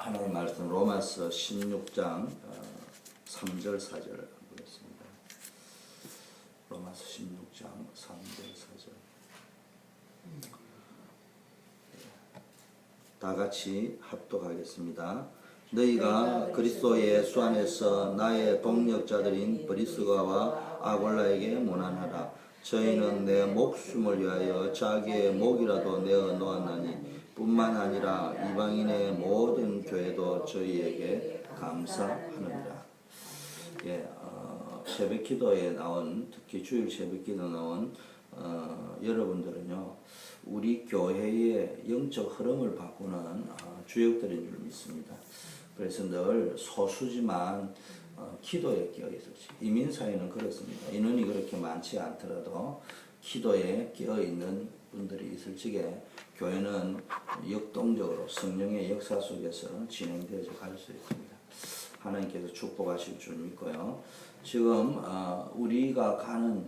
하나님 말씀 로마서 16장 3절 4절 보겠습니다. 로마서 16장 3절 4절 다 같이 합독하겠습니다. 너희가 그리스도 예수 안에서 나의 동력자들인 브리스가와 아골라에게 문안하라. 저희는 내 목숨을 위하여 자기의 목이라도 내어 놓았나니 뿐만 아니라 이방인의 모든 교회도 저희에게 감사하느니라. 새벽 기도에 나온, 특히 주일 새벽 기도 나온 여러분들은요, 우리 교회의 영적 흐름을 바꾸는 주역들인 줄 믿습니다. 그래서 늘 소수지만 기도에 끼어있을지, 이민사회는 그렇습니다. 인원이 그렇게 많지 않더라도 기도에 끼어있는 분들이 있을 적에 교회는 역동적으로 성령의 역사 속에서 진행되어져 갈 수 있습니다. 하나님께서 축복하실 줄 믿고요. 지금 우리가 가는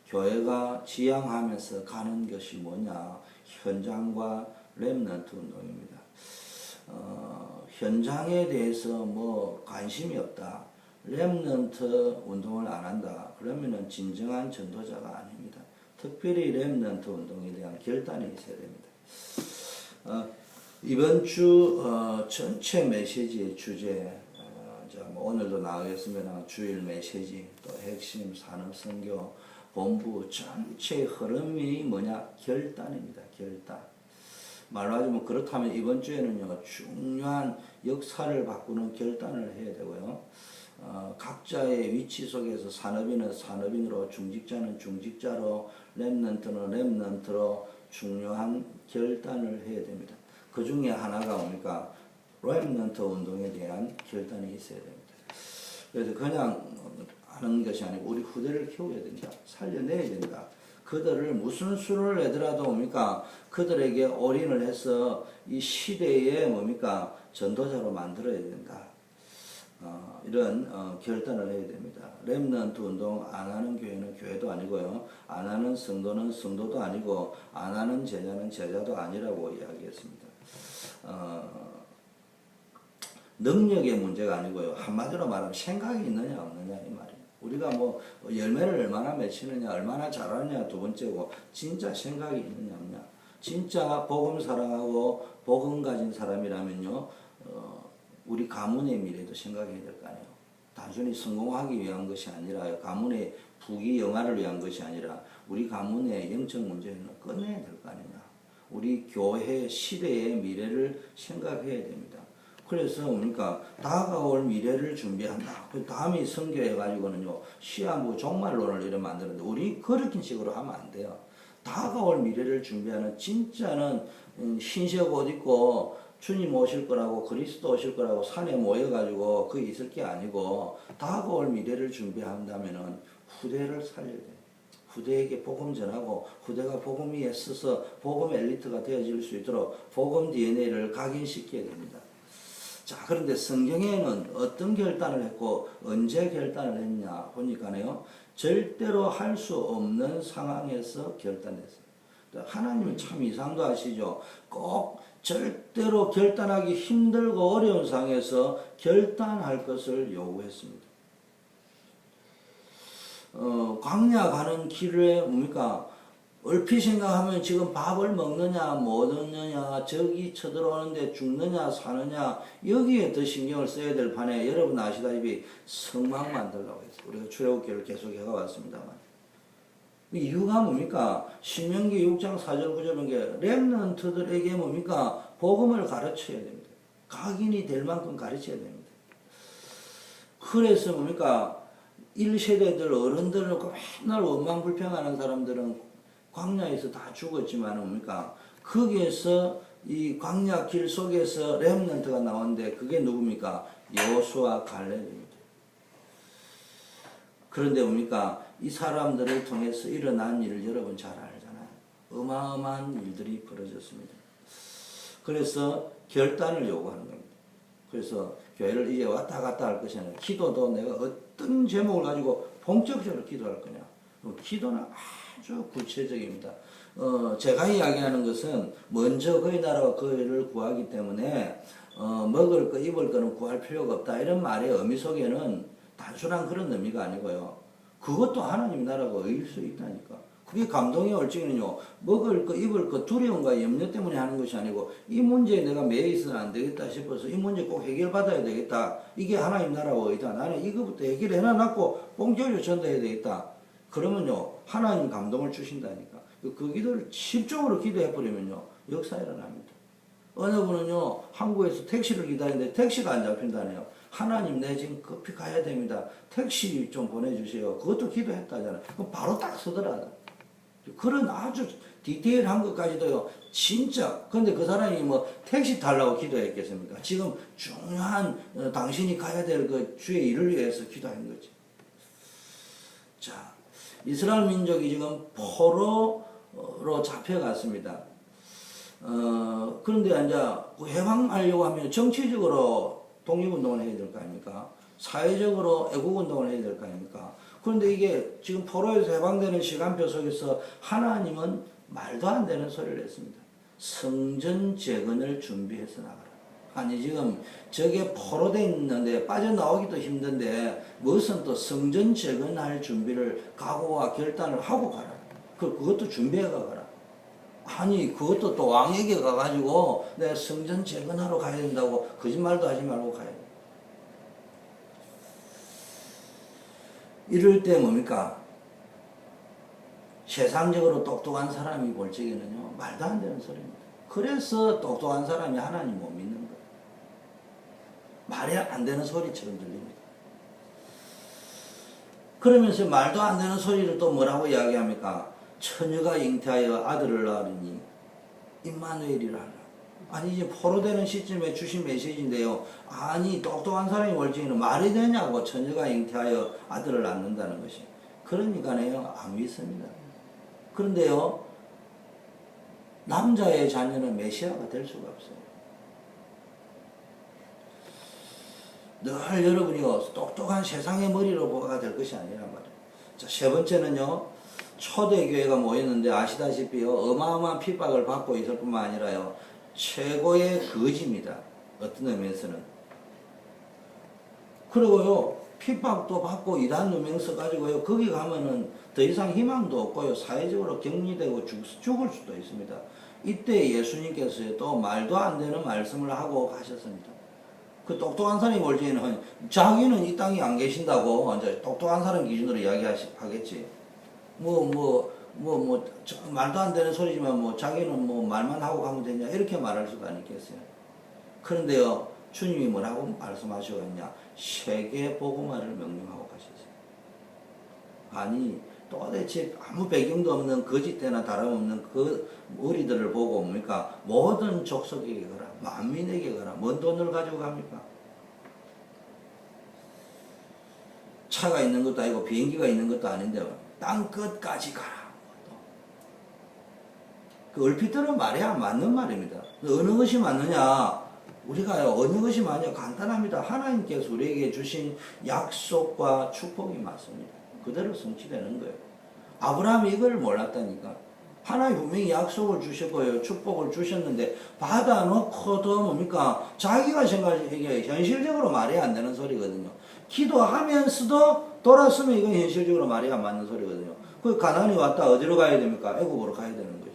교회가 지향하면서 가는 것이 뭐냐? 현장과 렘넌트 운동입니다. 현장에 대해서 뭐 관심이 없다, 렘넌트 운동을 안 한다, 그러면은 진정한 전도자가 아닙니다. 특별히 렘넌트 운동에 대한 결단이 있어야 됩니다. 이번 주 전체 메시지의 주제, 오늘도 나오겠으면 주일 메시지, 또 핵심 산업 선교, 본부 전체의 흐름이 뭐냐? 결단입니다. 결단. 말로 하자면 그렇다면 이번 주에는요, 중요한 역사를 바꾸는 결단을 해야 되고요. 각자의 위치 속에서 산업인은 산업인으로, 중직자는 중직자로, 렘넌트는 렘넌트로 중요한 결단을 해야 됩니다. 그 중에 하나가 뭡니까? 렘넌트 운동에 대한 결단이 있어야 됩니다. 그래서 그냥 하는 것이 아니고 우리 후대를 키워야 된다. 살려내야 된다. 그들을 무슨 수를 내더라도 뭡니까? 그들에게 올인을 해서 이 시대에 뭡니까? 전도자로 만들어야 된다. 이런 결단을 해야 됩니다. 렘넌트 운동 안 하는 교회는 교회도 아니고요. 안 하는 성도는 성도도 아니고, 안 하는 제자는 제자도 아니라고 이야기했습니다. 능력의 문제가 아니고요. 한마디로 말하면 생각이 있느냐 없느냐 이 말이에요. 우리가 뭐 열매를 얼마나 맺히느냐, 얼마나 잘하느냐 두 번째고, 진짜 생각이 있느냐 없느냐. 진짜 복음 사랑하고 복음 가진 사람이라면요, 우리 가문의 미래도 생각해야 될 거 아니에요. 단순히 성공하기 위한 것이 아니라, 가문의 부귀영화를 위한 것이 아니라 우리 가문의 영적 문제는 끝내야 될 거 아니냐. 우리 교회 시대의 미래를 생각해야 됩니다. 그래서 뭡니까? 다가올 미래를 준비한다. 그 다음이 선교해가지고는요, 시한부 종말론을 이렇게 만드는데, 우리 그렇게 식으로 하면 안 돼요. 다가올 미래를 준비하는, 진짜는 흰색 옷 입고 주님 오실 거라고, 그리스도 오실 거라고 산에 모여가지고 거기 있을 게 아니고, 다가올 미래를 준비한다면은 후대를 살려야 돼요. 후대에게 복음 전하고, 후대가 복음 위에 서서 복음 엘리트가 되어질 수 있도록 복음 DNA를 각인시켜야 됩니다. 자, 그런데 성경에는 어떤 결단을 했고 언제 결단을 했냐 보니까요, 절대로 할 수 없는 상황에서 결단했어요. 하나님은 참 이상도 하시죠. 꼭 절대로 결단하기 힘들고 어려운 상황에서 결단할 것을 요구했습니다. 광야 가는 길에 뭡니까? 얼핏 생각하면 지금 밥을 먹느냐 못 얻느냐, 적이 쳐들어오는데 죽느냐 사느냐, 여기에 더 신경을 써야 될 판에 여러분 아시다시피 성막 만들려고 했어요. 우리가 출애굽기를 계속 해가왔습니다만, 이유가 뭡니까? 신명기 6장 4절 9절 본 게 렘넌트들에게 뭡니까? 복음을 가르쳐야 됩니다. 각인이 될 만큼 가르쳐야 됩니다. 그래서 뭡니까? 1세대들 어른들을 맨날 원망불평하는 사람들은 광야에서 다 죽었지만 뭡니까? 거기에서 이 광야 길 속에서 렘넌트가 나오는데, 그게 누굽니까? 여호수아 갈렙입니다. 그런데 뭡니까? 이 사람들을 통해서 일어난 일을 여러분 잘 알잖아요. 어마어마한 일들이 벌어졌습니다. 그래서 결단을 요구하는 겁니다. 그래서 교회를 이제 왔다 갔다 할 것이 아니라, 기도도 내가 어떤 제목을 가지고 본격적으로 기도할 거냐. 기도는 아주 구체적입니다. 제가 이야기하는 것은 먼저 그의 나라와 그의 의를 구하기 때문에 먹을 거 입을 거는 구할 필요가 없다 이런 말의 의미 속에는 단순한 그런 의미가 아니고요. 그것도 하나님 나라가 의일 수 있다니까. 그게 감동이 올 적에는요, 먹을 거 입을 거 두려움과 염려 때문에 하는 것이 아니고 이 문제에 내가 매여 있어는 안 되겠다 싶어서 이 문제 꼭 해결받아야 되겠다. 이게 하나님 나라와 의다. 나는 이거부터 해결해 놔놓고 봉지를 전달해야 되겠다. 그러면요, 하나님 감동을 주신다니까. 그 기도를 집중으로 기도해 버리면요, 역사 일어납니다. 어느 분은요, 한국에서 택시를 기다리는데 택시가 안 잡힌다네요. 하나님, 내 지금 급히 가야 됩니다. 택시 좀 보내주세요. 그것도 기도했다잖아요. 그럼 바로 딱 서더라. 그런 아주 디테일한 것까지도요, 진짜. 근데 그 사람이 뭐 택시 타려고 기도했겠습니까? 지금 중요한 당신이 가야 될 그 주의 일을 위해서 기도한 거지. 자, 이스라엘 민족이 지금 포로로 잡혀갔습니다. 그런데 이제 해방하려고 하면 정치적으로 독립운동을 해야 될 거 아닙니까? 사회적으로 애국운동을 해야 될 거 아닙니까? 그런데 이게 지금 포로에서 해방되는 시간표 속에서 하나님은 말도 안 되는 소리를 했습니다. 성전 재건을 준비해서 나가라. 아니 지금 저게 포로돼 있는데 빠져나오기도 힘든데 무슨 또 성전 재건할 준비를 각오와 결단을 하고 가라. 그것도 준비해 가라. 아니 그것도 또 왕에게 가가지고 내 성전 재건하러 가야 된다고 거짓말도 하지 말고 가야 돼. 이럴 때 뭡니까? 세상적으로 똑똑한 사람이 볼 적에는요, 말도 안 되는 소리입니다. 그래서 똑똑한 사람이 하나님 못 믿는 거예요. 말이 안 되는 소리처럼 들립니다. 그러면서 말도 안 되는 소리를 또 뭐라고 이야기합니까? 처녀가 잉태하여 아들을 낳으니 임마누엘이라 하라. 아니 이제 포로되는 시점에 주신 메시지인데요. 아니 똑똑한 사람이 볼 적에는 말이 되냐고, 처녀가 잉태하여 아들을 낳는다는 것이. 그러니까요, 안 믿습니다. 그런데요, 남자의 자녀는 메시아가 될 수가 없어요. 늘 여러분이요, 똑똑한 세상의 머리로 보아가 될 것이 아니란 말이에요. 자, 세 번째는요, 초대교회가 모였는데 아시다시피요, 어마어마한 핍박을 받고 있을 뿐만 아니라요, 최고의 거지입니다. 어떤 의미에서는. 그리고요, 핍박도 받고 이단 누명 써가지고요, 거기 가면은 더 이상 희망도 없고요, 사회적으로 격리되고 죽을 수도 있습니다. 이때 예수님께서요, 또 말도 안 되는 말씀을 하고 가셨습니다. 그 똑똑한 사람이 볼 때는 자기는 이 땅에 안 계신다고 이제 똑똑한 사람 기준으로 이야기하겠지. 말도 안 되는 소리지만 뭐 자기는 뭐 말만 하고 가면 되냐 이렇게 말할 수도 아니겠어요. 그런데요, 주님이 뭐라고 말씀하시고 있냐? 세계 복음화를 명령하고 가셨어요. 아니 도대체 아무 배경도 없는 거짓되나 다름없는 그 우리들을 보고 뭡니까? 모든 족속에게 가라, 만민에게 가라. 뭔 돈을 가지고 갑니까? 차가 있는 것도 아니고 비행기가 있는 것도 아닌데 땅 끝까지 가라. 그 얼핏 들은 말이 안 맞는 말입니다. 어느 것이 맞느냐? 우리가 어느 것이 맞냐? 간단합니다. 하나님께서 우리에게 주신 약속과 축복이 맞습니다. 그대로 성취되는 거예요. 아브라함이 이걸 몰랐다니까. 하나님 분명히 약속을 주셨고요, 축복을 주셨는데 받아놓고도 뭡니까? 자기가 생각하기에 현실적으로 말이 안 되는 소리거든요. 기도하면서도 돌았으면 이건 현실적으로 말이 안 맞는 소리거든요. 그 가나안이 왔다 어디로 가야 됩니까? 애굽으로 가야 되는 거죠.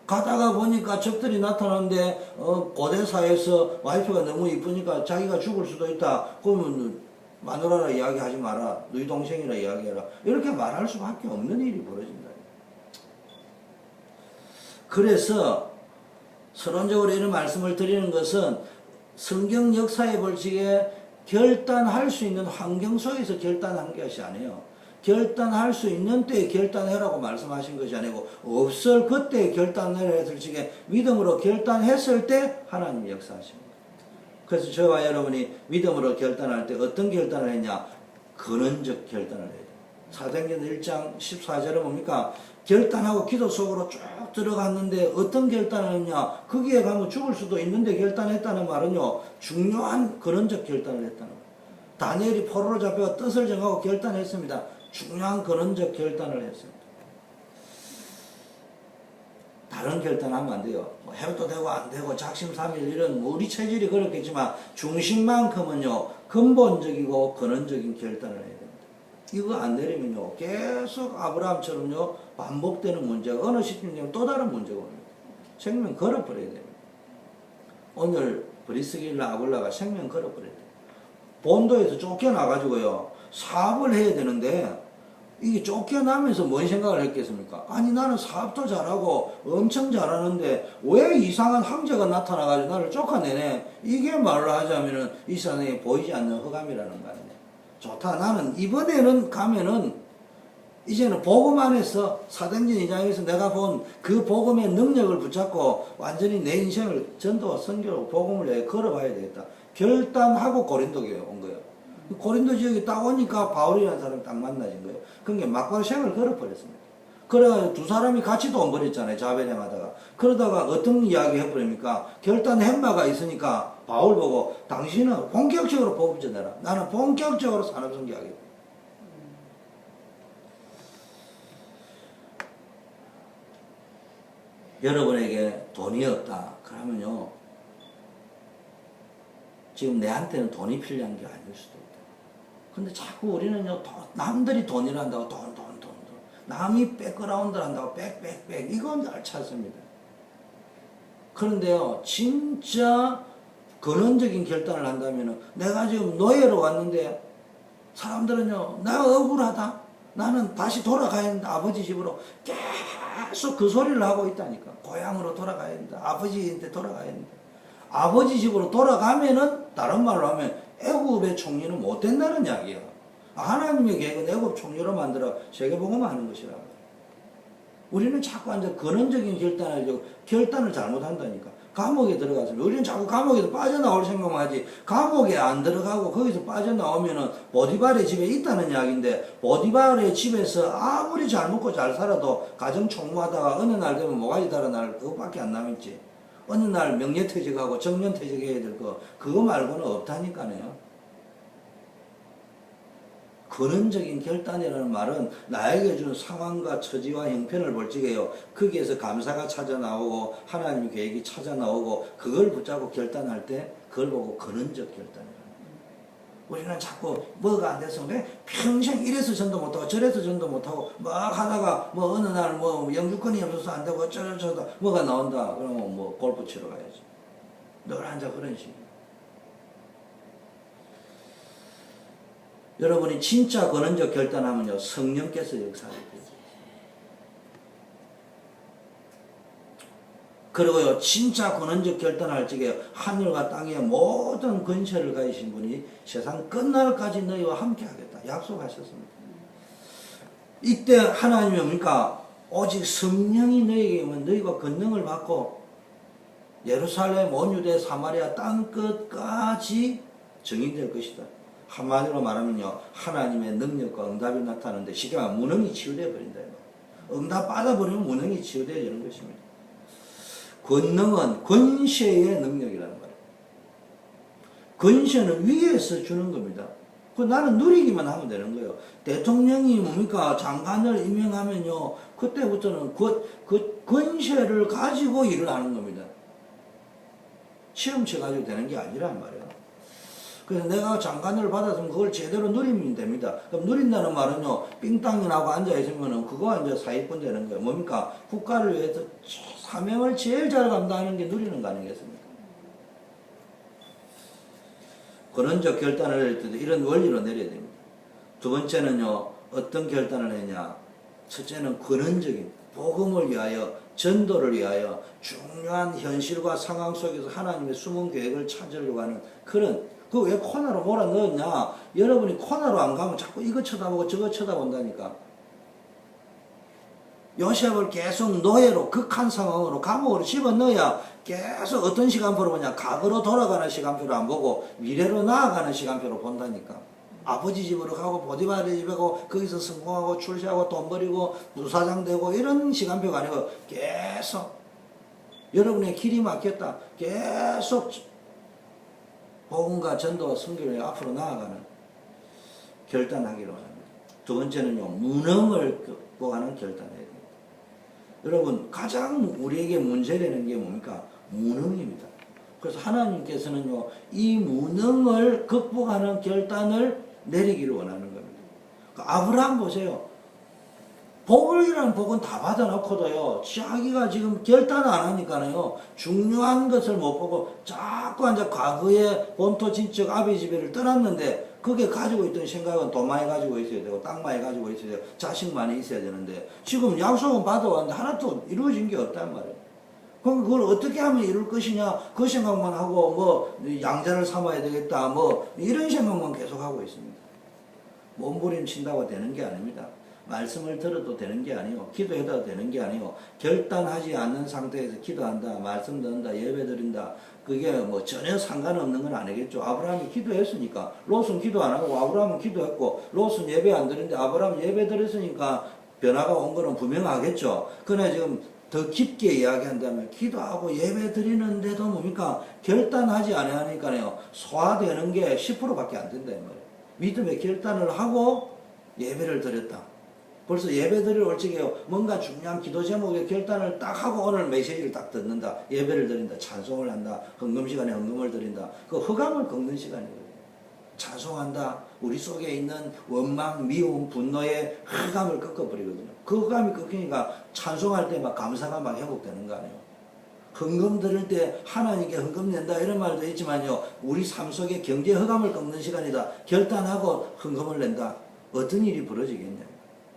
가다가 보니까 적들이 나타나는데 고대사에서 와이프가 너무 이쁘니까 자기가 죽을 수도 있다. 그러면 마누라라 이야기하지 마라. 너희 동생이라 이야기해라. 이렇게 말할 수밖에 없는 일이 벌어진다. 그래서 서론적으로 이런 말씀을 드리는 것은 성경 역사에 볼 적에 결단할 수 있는 환경 속에서 결단한 것이 아니에요. 결단할 수 있는 때에 결단해라고 말씀하신 것이 아니고 없을 그때에 결단을 했을 적에 믿음으로 결단했을 때 하나님이 역사하십니다. 그래서 저와 여러분이 믿음으로 결단할 때 어떤 결단을 했냐? 근원적 결단을 해야 돼요. 사도행전 1장 14절은 뭡니까? 결단하고 기도 속으로 쭉 들어갔는데 어떤 결단을 했냐? 거기에 가면 죽을 수도 있는데 결단했다는 말은요, 중요한 근원적 결단을 했다는 거예요. 다니엘이 포로로 잡혀가 뜻을 정하고 결단했습니다. 중요한 근원적 결단을 했습니다. 다른 결단하면 안 돼요. 뭐 해도 되고 안 되고 작심삼일 이런 뭐 우리 체질이 그렇겠지만 중심만큼은요 근본적이고 근원적인 결단을 해야 됩니다. 이거 안 내리면요 계속 아브라함처럼요 반복되는 문제가 어느 시점 되면 또 다른 문제가 옵니다. 생명 걸어버려야 됩니다. 오늘 브리스길라 아굴라가 생명 걸어버려야 돼요. 본도에서 쫓겨나가지고요 사업을 해야 되는데 이게 쫓겨나면서 뭔 생각을 했겠습니까? 아니 나는 사업도 잘하고 엄청 잘하는데 왜 이상한 황제가 나타나가지고 나를 쫓아내네. 이게 말을 하자면은 이 세상에 보이지 않는 흑암이라는 거 아니냐. 좋다. 나는 이번에는 가면은 이제는 복음 안에서 사도행전 2장에서 내가 본 그 복음의 능력을 붙잡고 완전히 내 인생을 전도와 선교로 복음을 내 걸어봐야 되겠다. 결단하고 고린도교에 온 거예요. 고린도 지역에 딱 오니까 바울이라는 사람이 딱 만나진 거예요. 그게 막바로 생을 걸어버렸습니다. 그래가지고 두 사람이 같이 돈 벌였잖아요. 자베령 하다가. 그러다가 어떤 이야기 해버립니까? 결단 햄마가 있으니까 바울 보고 당신은 본격적으로 복음 전해라. 나는 본격적으로 산업선교하겠다. 여러분에게 돈이 없다. 그러면요. 지금 내한테는 돈이 필요한 게 아닐 수도 있다. 근데 자꾸 우리는요, 남들이 돈을 한다고 돈. 남이 백그라운드 한다고 백. 이건 잘 찾습니다. 그런데요, 진짜 근원적인 결단을 한다면은 내가 지금 노예로 왔는데 사람들은요, 나 억울하다. 나는 다시 돌아가야 된다. 아버지 집으로 계속 그 소리를 하고 있다니까. 고향으로 돌아가야 된다. 아버지한테 돌아가야 된다. 아버지 집으로 돌아가면은 다른 말로 하면 애굽의 총리는 못 된다는 이야기야. 하나님의 계획은 애굽 총리로 만들어 세계복음을 하는 것이라. 우리는 자꾸 완전 근원적인 결단을 잘못한다니까. 감옥에 들어가서 우리는 자꾸 감옥에서 빠져나올 생각만 하지. 감옥에 안 들어가고 거기서 빠져나오면은 보디발의 집에 있다는 이야기인데 보디발의 집에서 아무리 잘 먹고 잘 살아도 가정 총무하다가 어느 날 되면 모가지 달아 날 그것밖에 안 남았지. 어느 날 명예퇴직하고 정년퇴직해야 될 거 그거 말고는 없다니까요. 근원적인 결단이라는 말은 나에게 준 상황과 처지와 형편을 볼 적에요. 거기에서 감사가 찾아나오고 하나님의 계획이 찾아나오고 그걸 붙잡고 결단할 때 그걸 보고 근원적 결단이라는 거예요. 우리는 자꾸 뭐가 안 돼서 평생 이래서 전도 못하고 저래서 전도 못하고 막 하다가 뭐 어느 날 뭐 영주권이 없어서 안 되고 어쩌다 뭐가 나온다. 그러면 뭐 골프 치러 가야지. 늘 앉아 그런 식이에요. 여러분이 진짜 근원적 결단하면요 성령께서 역사를 해요. 그리고요 진짜 근원적 결단할 적에 하늘과 땅의 모든 권세를 가지신 분이 세상 끝날까지 너희와 함께 하겠다 약속하셨습니다. 이때 하나님이 뭡니까? 오직 성령이 너희에게 오면 너희가 권능을 받고 예루살렘 온 유대 사마리아 땅 끝까지 증인될 것이다. 한마디로 말하면요 하나님의 능력과 응답이 나타나는데 쉽게 말하면 무능이 치유되어 버린다. 응답 받아버리면 무능이 치유되어지는 것입니다. 권능은 권세의 능력이라는 거예요. 권세는 위에서 주는 겁니다. 그 나는 누리기만 하면 되는 거예요. 대통령이 뭡니까 장관을 임명하면요 그때부터는 그 권세를 가지고 일을 하는 겁니다. 시험 쳐가지고 되는 게 아니란 말이에요. 그래서 내가 장관을 받았으면 그걸 제대로 누리면 됩니다. 그럼 누린다는 말은요, 삥땅이 나고 앉아있으면 그거 이제 사기꾼 되는 거예요. 뭡니까? 국가를 위해서 사명을 제일 잘 감당하는 게 누리는 거 아니겠습니까? 근원적 결단을 할 때도 이런 원리로 내려야 됩니다. 두 번째는요, 어떤 결단을 했냐? 첫째는 근원적인, 복음을 위하여, 전도를 위하여 중요한 현실과 상황 속에서 하나님의 숨은 계획을 찾으려고 하는 그런 그 왜 코너로 몰아 넣었냐? 여러분이 코너로 안 가면 자꾸 이거 쳐다보고 저거 쳐다본다니까. 요셉을 계속 노예로 극한 상황으로 감옥으로 집어넣어야 계속 어떤 시간표로 보냐? 과거로 돌아가는 시간표를 안 보고 미래로 나아가는 시간표로 본다니까. 아버지 집으로 가고 보디발의 집에 가고 거기서 성공하고 출세하고 돈 벌이고 부사장 되고 이런 시간표가 아니고 계속 여러분의 길이 막혔다. 계속 복음과 전도와 선교를 앞으로 나아가는 결단하기로 합니다. 두 번째는요, 무능을 극복하는 결단해야 됩니다. 여러분 가장 우리에게 문제되는 게 뭡니까? 무능입니다. 그래서 하나님께서는요 이 무능을 극복하는 결단을 내리기를 원하는 겁니다. 아브라함 보세요. 복이라는 복은 다 받아놓고도요 자기가 지금 결단을 안 하니까요 중요한 것을 못 보고 자꾸 이제 과거의 본토 친척 아비 집에를 떠났는데 그게 가지고 있던 생각은 돈 많이 가지고 있어야 되고 땅 많이 가지고 있어야 되고 자식 많이 있어야 되는데 지금 약속은 받아왔는데 하나도 이루어진 게 없단 말이에요. 그럼 그걸 어떻게 하면 이룰 것이냐 그 생각만 하고 뭐 양자를 삼아야 되겠다 뭐 이런 생각만 계속 하고 있습니다. 몸부림친다고 되는 게 아닙니다. 말씀을 들어도 되는 게 아니요. 기도해도 되는 게 아니요. 결단하지 않는 상태에서 기도한다, 말씀 듣는다, 예배 드린다. 그게 뭐 전혀 상관없는 건 아니겠죠. 아브라함이 기도했으니까. 롯은 기도 안 하고 아브라함은 기도했고 롯은 예배 안 드리는데 아브라함은 예배 드렸으니까 변화가 온 거는 분명하겠죠. 그러나 지금 더 깊게 이야기한다면 기도하고 예배 드리는데도 뭡니까? 결단하지 않으니까요. 소화되는 게 10%밖에 안 된다. 이 말이에요. 믿음의 결단을 하고 예배를 드렸다. 벌써 예배 드릴 올적에 뭔가 중요한 기도 제목의 결단을 딱 하고 오늘 메시지를 딱 듣는다. 예배를 드린다. 찬송을 한다. 헌금 시간에 헌금을 드린다. 그 허감을 꺾는 시간이거든요. 찬송한다. 우리 속에 있는 원망, 미움, 분노의 허감을 꺾어버리거든요. 그 허감이 꺾이니까 찬송할 때 막 감사가 막 회복되는 거 아니에요. 헌금 드릴 때 하나님께 헌금 낸다 이런 말도 있지만요. 우리 삶 속에 경제 허감을 꺾는 시간이다. 결단하고 헌금을 낸다. 어떤 일이 벌어지겠냐.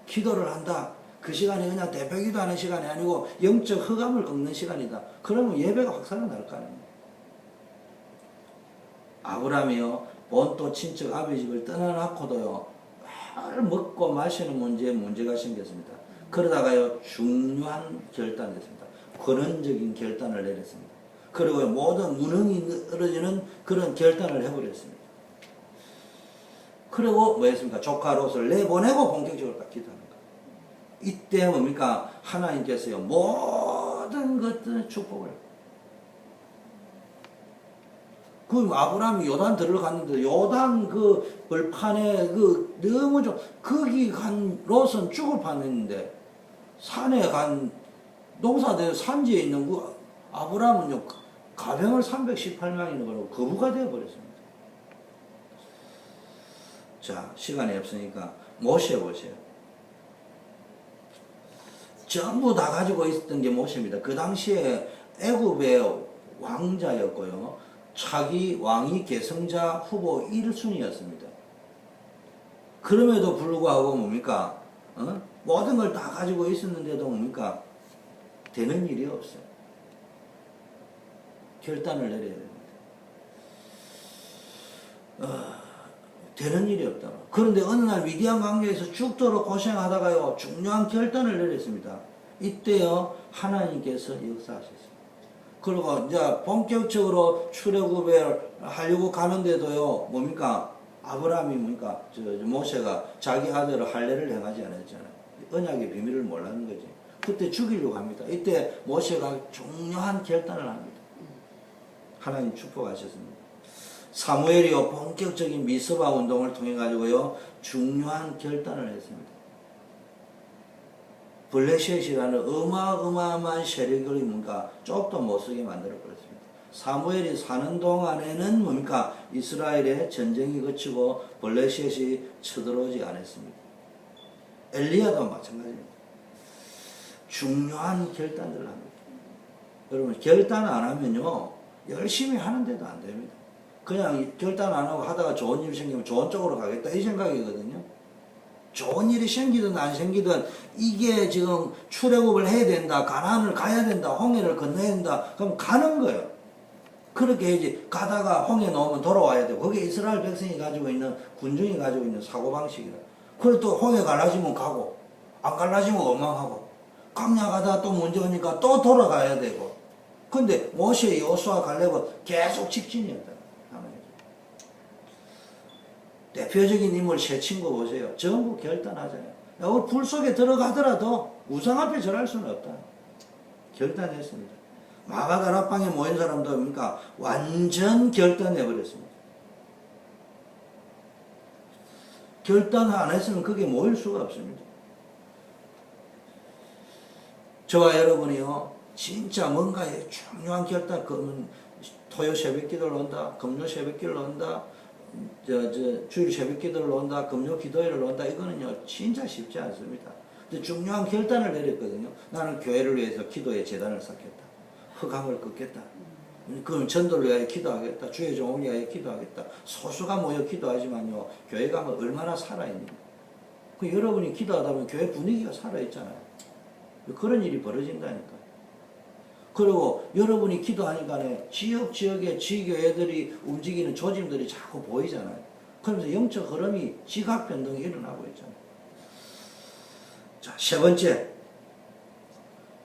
기도를 한다. 그 시간이 그냥 대표기도 하는 시간이 아니고 영적 허감을 꺾는 시간이다. 그러면 예배가 확 살아날 거 아닙니까? 아브라함이요. 본토 친척 아비 집을 떠나놓고도요. 늘 먹고 마시는 문제가 생겼습니다. 그러다가요. 중요한 결단을 했습니다. 권원적인 결단을 내렸습니다. 그리고 모든 무능이 늘어지는 그런 결단을 해버렸습니다. 그리고 뭐 했습니까? 조카 롯을 내보내고 본격적으로 딱 기도하는 거예요. 이때 뭡니까? 하나님께서요 모든 것들의 축복을. 그 아브라함이 요단 들어갔는데 요단 그 벌판에 그 너무 좀 거기 간 롯은 죽을 판했는데 산에 간 농사대 산지에 있는 그 아브라함은요 가병을 318명이나 걸고 거부가 되어버렸습니다. 자, 시간이 없으니까 모세 보세요. 전부 다 가지고 있었던 게 모세입니다. 그 당시에 애굽의 왕자였고요. 차기 왕위 계승자 후보 1순위였습니다. 그럼에도 불구하고 뭡니까? 모든 걸 다 가지고 있었는데도 뭡니까? 되는 일이 없어요. 결단을 내려야 됩니다. 되는 일이 없다. 그런데 어느 날 위대한 관계에서 죽도록 고생하다가요 중요한 결단을 내렸습니다. 이때요 하나님께서 역사하셨습니다. 그리고 이제 본격적으로 출애굽을 하려고 가는데도요 뭡니까? 아브라함이 뭡니까? 모세가 자기 아들을 할례를 행하지 않았잖아요. 언약의 비밀을 몰랐는 거지. 그때 죽이려고 합니다. 이때 모세가 중요한 결단을 합니다. 하나님 축복하셨습니다. 사무엘이요 본격적인 미스바 운동을 통해 가지고요 중요한 결단을 했습니다. 블레셋이라는 어마어마한 세력을 뭔가 쪽도 못 쓰게 만들어 버렸습니다. 사무엘이 사는 동안에는 뭡니까 이스라엘의 전쟁이 그치고 블레셋이 쳐들어오지 않았습니다. 엘리야도 마찬가지입니다. 중요한 결단들을 합니다. 여러분 결단 안 하면요 열심히 하는데도 안 됩니다. 그냥 결단 안 하고 하다가 좋은 일이 생기면 좋은 쪽으로 가겠다 이 생각이거든요. 좋은 일이 생기든 안 생기든 이게 지금 출애굽을 해야 된다, 가나안을 가야 된다, 홍해를 건너야 된다 그럼 가는 거예요. 그렇게 해야지. 가다가 홍해 놓으면 돌아와야 되고 그게 이스라엘 백성이 가지고 있는 군중이 가지고 있는 사고방식이라. 그리고 또 홍해 갈라지면 가고 안 갈라지면 원망하고 광야 가다가 또 문제 오니까 또 돌아가야 되고. 근데 모세, 여호수아, 갈렙은 계속 직진이었다. 대표적인 인물 세 친구 보세요. 전부 결단하잖아요. 우리 불 속에 들어가더라도 우상 앞에 절할 수는 없다. 결단했습니다. 마가다락방에 모인 사람도 뭡니까? 완전 결단해버렸습니다. 결단 안 했으면 그게 모일 수가 없습니다. 저와 여러분이요, 진짜 뭔가에 중요한 결단, 그러면 토요 새벽기도를 온다, 금요 새벽기를 온다, 주일 새벽기도를 온다, 금요 기도회를 온다. 이거는요, 진짜 쉽지 않습니다. 근데 중요한 결단을 내렸거든요. 나는 교회를 위해서 기도의 재단을 쌓겠다. 흑암을 긋겠다. 그럼 전도를 위하여 기도하겠다. 주의 종을 위하여 기도하겠다. 소수가 모여 기도하지만요, 교회가 뭐 얼마나 살아있는가. 그 여러분이 기도하다 보면 교회 분위기가 살아있잖아요. 그런 일이 벌어진다니까. 그리고 여러분이 기도하니까 지역에 지교회들이 움직이는 조짐들이 자꾸 보이잖아요. 그러면서 영적 흐름이 지각 변동이 일어나고 있잖아요. 자, 세 번째,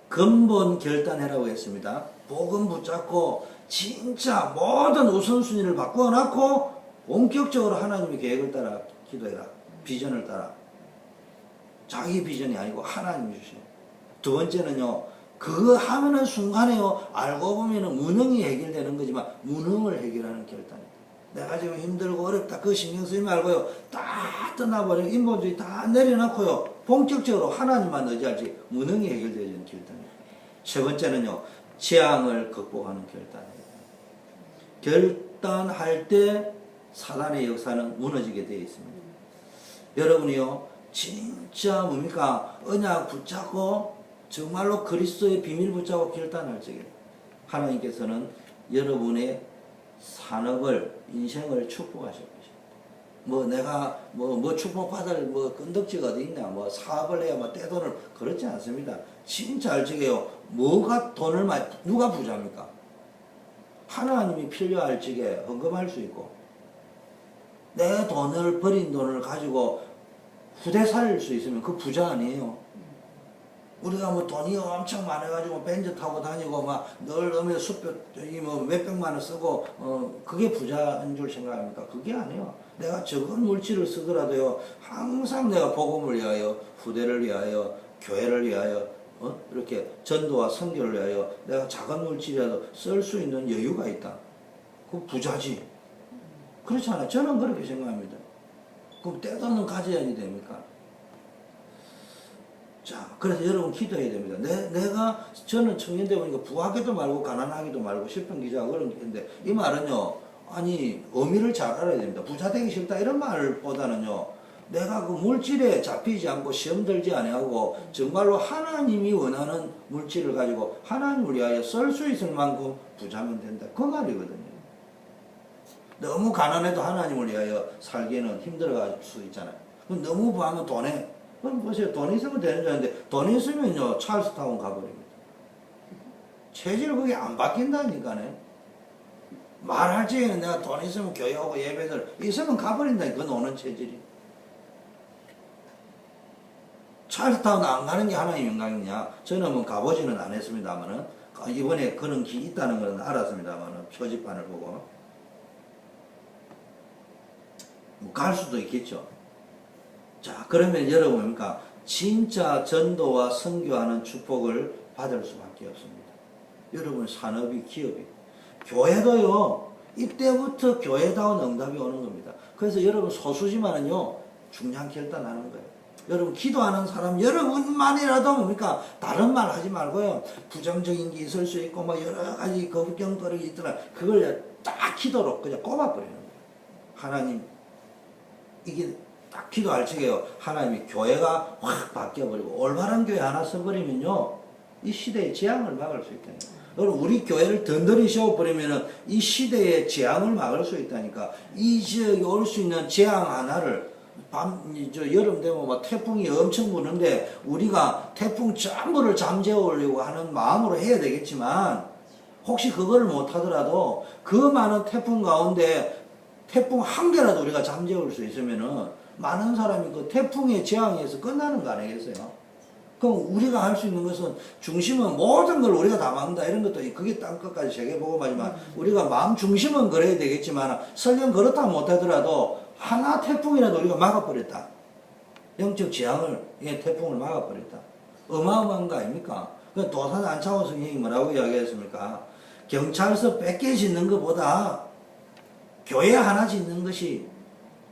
근본 결단해라고 했습니다. 복음 붙잡고 진짜 모든 우선순위를 바꿔놓고 본격적으로 하나님의 계획을 따라 기도해라. 비전을 따라. 자기 비전이 아니고 하나님 주시오. 두 번째는요, 그거 하면은 순간에요, 알고 보면은 무능이 해결되는 거지만 무능을 해결하는 결단이다. 내가 지금 힘들고 어렵다, 그 신경 쓰지 말고요, 다 떠나버리고 인본주의 다 내려놓고요, 본격적으로 하나님만 의지할지 무능이 해결되는 결단이다. 세 번째는요, 재앙을 극복하는 결단입니다. 결단할 때 사단의 역사는 무너지게 되어 있습니다. 여러분이요, 진짜 뭡니까? 언약 붙잡고 정말로 그리스도의 비밀 붙잡고 결단할 적에 하나님께서는 여러분의 산업을, 인생을 축복하실 것입니다. 뭐 내가 뭐 축복받을 건덕지가 어디 있냐, 뭐 사업을 해야 뭐 떼돈을, 그렇지 않습니다. 진짜 알지게요, 뭐가 돈을 많이, 누가 부자입니까? 하나님이 필요할 적에 헌금할 수 있고, 내 돈을, 버린 돈을 가지고 후대 살릴 수 있으면 그 부자 아니에요. 우리가 뭐 돈이 엄청 많아가지고 벤츠 타고 다니고 막 늘 오면 뭐 몇백만 원 쓰고 그게 부자인 줄 생각합니까? 그게 아니에요. 내가 적은 물질을 쓰더라도요, 항상 내가 복음을 위하여, 후대를 위하여, 교회를 위하여, 이렇게 전도와 선교를 위하여 내가 작은 물질이라도 쓸 수 있는 여유가 있다. 그 부자지. 그렇지 않아요? 저는 그렇게 생각합니다. 그럼 떼돈은 가져야 됩니까? 자, 그래서 여러분 기도해야 됩니다. 저는 청년 때 보니까 부하기도 말고 가난하기도 말고 실평 기자가 그런 게 있는데, 이 말은요, 아니, 의미를 잘 알아야 됩니다. 부자 되기 싫다 이런 말보다는요, 내가 그 물질에 잡히지 않고 시험 들지 아니하고 정말로 하나님이 원하는 물질을 가지고 하나님을 위하여 쓸 수 있을 만큼 부자면 된다. 그 말이거든요. 너무 가난해도 하나님을 위하여 살기에는 힘들어갈 수 있잖아요. 너무 부하면 돈에, 그럼 보세요. 돈 있으면 되는 줄 아는데, 돈 있으면요, 찰스타운 가버립니다. 체질 그게 안 바뀐다니까네. 말할 적에는 내가 돈 있으면 교회 오고 예배들 있으면 가버린다니까, 그 노는 체질이. 찰스타운 안 가는 게 하나님의 영광이냐? 저는 뭐 가보지는 않았습니다만은, 이번에 그런 기 있다는 건 알았습니다만은, 표지판을 보고. 뭐 갈 수도 있겠죠. 자, 그러면 여러분 뭡니까? 진짜 전도와 선교하는 축복을 받을 수밖에 없습니다. 여러분 산업이, 기업이, 교회도요, 이때부터 교회다운 응답이 오는 겁니다. 그래서 여러분 소수지만은요, 중요한 결단하는 거예요. 여러분 기도하는 사람 여러분만이라도 뭡니까? 다른 말 하지 말고요, 부정적인 게 있을 수 있고 뭐 여러 가지 걱정거리가 있더라, 그걸 딱 기도로 그냥 꼽아버리는 거예요. 하나님, 이게 딱 기도할 적에요, 하나님이 교회가 확 바뀌어버리고 올바른 교회 하나 써버리면요, 이 시대의 재앙을 막을 수 있다니까. 여러분 우리 교회를 든든히 세워버리면은 이 시대의 재앙을 막을 수 있다니까. 이 지역에 올 수 있는 재앙 하나를, 여름 되면 막 태풍이 엄청 부는데 우리가 태풍 전부를 잠재우려고 하는 마음으로 해야 되겠지만, 혹시 그거를 못하더라도 그 많은 태풍 가운데 태풍 한 개라도 우리가 잠재울 수 있으면은 많은 사람이 그 태풍의 재앙에서 끝나는 거 아니겠어요? 그럼 우리가 할 수 있는 것은, 중심은 모든 걸 우리가 다 막는다 이런 것도, 그게 땅끝까지 세계복음하지만 우리가 마음 중심은 그래야 되겠지만, 설령 그렇다 못하더라도 하나 태풍이라도 우리가 막아버렸다, 영적 재앙을, 태풍을 막아버렸다, 어마어마한 거 아닙니까? 그 도산 안창호 선생님이 뭐라고 이야기했습니까? 경찰서 100개 짓는 것보다 교회 하나 짓는 것이,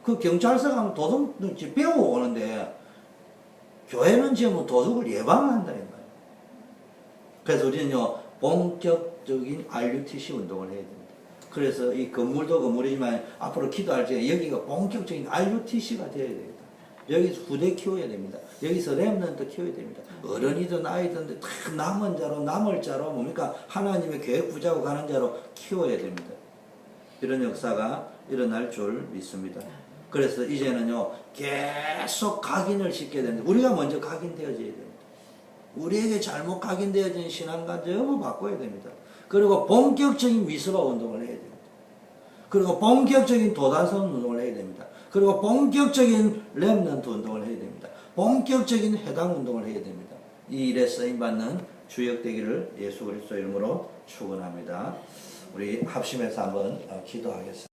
그 경찰서 가면 도둑 배우고 오는데 교회는 지금 도둑을 예방한다는 거예요. 그래서 우리는요, 본격적인 RUTC 운동을 해야 됩니다. 그래서 이 건물도 건물이지만 앞으로 기도할 때 여기가 본격적인 RUTC가 되어야 됩니다. 여기서 후대 키워야 됩니다. 여기서 렘넌트 키워야 됩니다. 어른이든 아이든 다 남은 자로 남을 자로 뭡니까? 하나님의 계획 부자고 가는 자로 키워야 됩니다. 이런 역사가 일어날 줄 믿습니다. 그래서 이제는요, 계속 각인을 시켜야 됩니다. 우리가 먼저 각인되어져야 됩니다. 우리에게 잘못 각인되어진 신앙과 전부 바꿔야 됩니다. 그리고 본격적인 미스바 운동을 해야 됩니다. 그리고 본격적인 도단성 운동을 해야 됩니다. 그리고 본격적인 렘넌트 운동을 해야 됩니다. 본격적인 회당 운동을 해야 됩니다. 이 일에 쓰임받는 주역 되기를 예수 그리스도 이름으로 축원합니다. 우리 합심해서 한번 기도하겠습니다.